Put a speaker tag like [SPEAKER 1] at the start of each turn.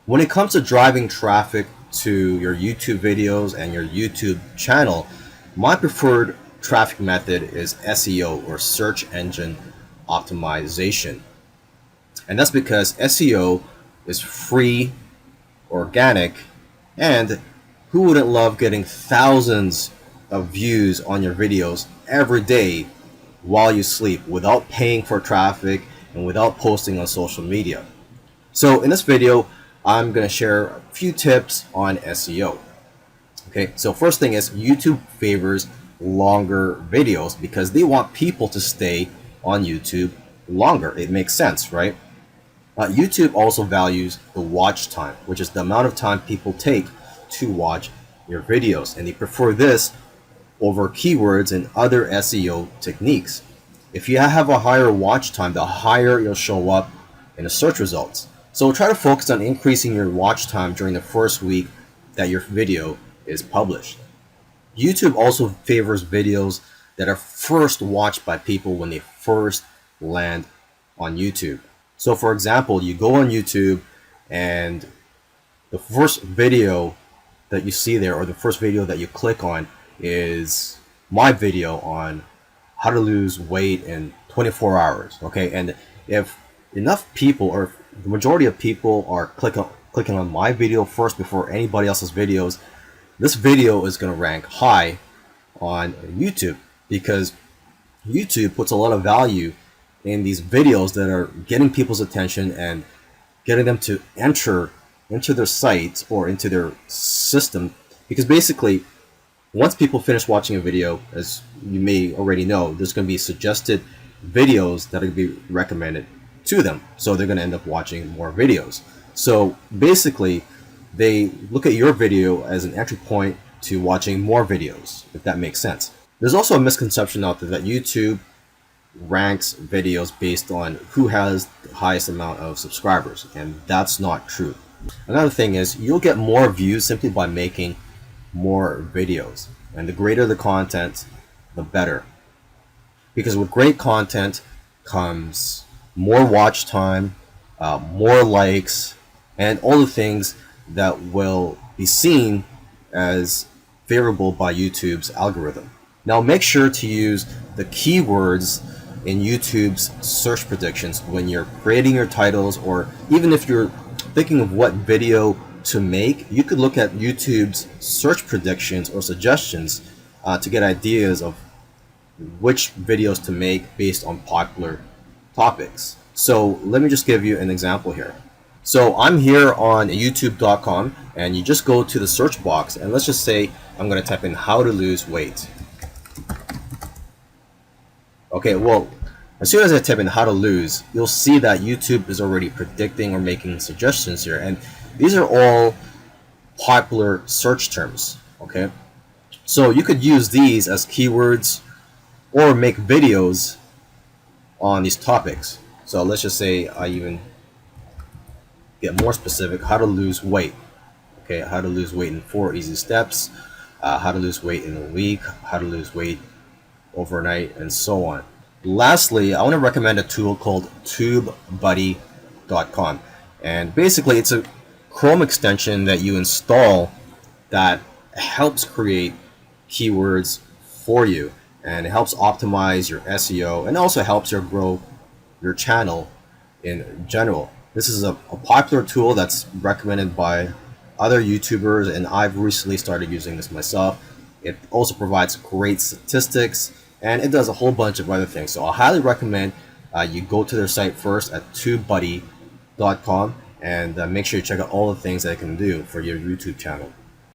[SPEAKER 1] When it comes to driving traffic to your YouTube videos and your YouTube channel, my preferred traffic method is SEO, or search engine optimization. And that's because SEO is free, organic, and who wouldn't love getting thousands of views on your videos every day while you sleep without paying for traffic and without posting on social media? So in this video, I'm going to share a few tips on SEO. Okay, so first thing is YouTube favors longer videos because they want people to stay on YouTube longer. It makes sense, right? YouTube also values the watch time, which is the amount of time people take to watch your videos, and they prefer this over keywords and other SEO techniques. If you have a higher watch time, the higher you'll show up in the search results. So try to focus on increasing your watch time during the first week that your video is published. YouTube also favors videos that are first watched by people when they first land on YouTube. So for example, you go on YouTube and the first video that you see there, or the first video that you click on, is my video on how to lose weight in 24 hours. Okay, and if enough people, or the majority of people, are clicking on my video first before anybody else's videos, this video is going to rank high on YouTube, because YouTube puts a lot of value in these videos that are getting people's attention and getting them to enter into their sites or into their system. Because basically, once people finish watching a video, as you may already know, there's going to be suggested videos that are going to be recommended to them. So they're going to end up watching more videos. So basically, they look at your video as an entry point to watching more videos, if that makes sense. There's also a misconception out there that YouTube ranks videos based on who has the highest amount of subscribers, and that's not true. Another thing is, you'll get more views simply by making more videos, and the greater the content, the better, because with great content comes more watch time, more likes, and all the things that will be seen as favorable by YouTube's algorithm. Now make sure to use the keywords in YouTube's search predictions when you're creating your titles, or even if you're thinking of what video to make, you could look at YouTube's search predictions or suggestions to get ideas of which videos to make based on popular topics. So let me just give you an example here. So I'm here on youtube.com, and you just go to the search box, and let's just say I'm going to type in how to lose weight. Okay, well, as soon as I type in how to lose, you'll see that YouTube is already predicting or making suggestions here, and these are all popular search terms. Okay, so you could use these as keywords or make videos on these topics. So let's just say I even get more specific: how to lose weight. Okay, how to lose weight in 4 easy steps, how to lose weight in a week, how to lose weight overnight, and so on. Lastly, I want to recommend a tool called tubebuddy.com, and basically it's a Chrome extension that you install that helps create keywords for you, and it helps optimize your SEO, and also helps you grow your channel in general. This is a popular tool that's recommended by other YouTubers, and I've recently started using this myself. It also provides great statistics, and it does a whole bunch of other things. So I highly recommend you go to their site first at tubebuddy.com, and make sure you check out all the things that it can do for your YouTube channel.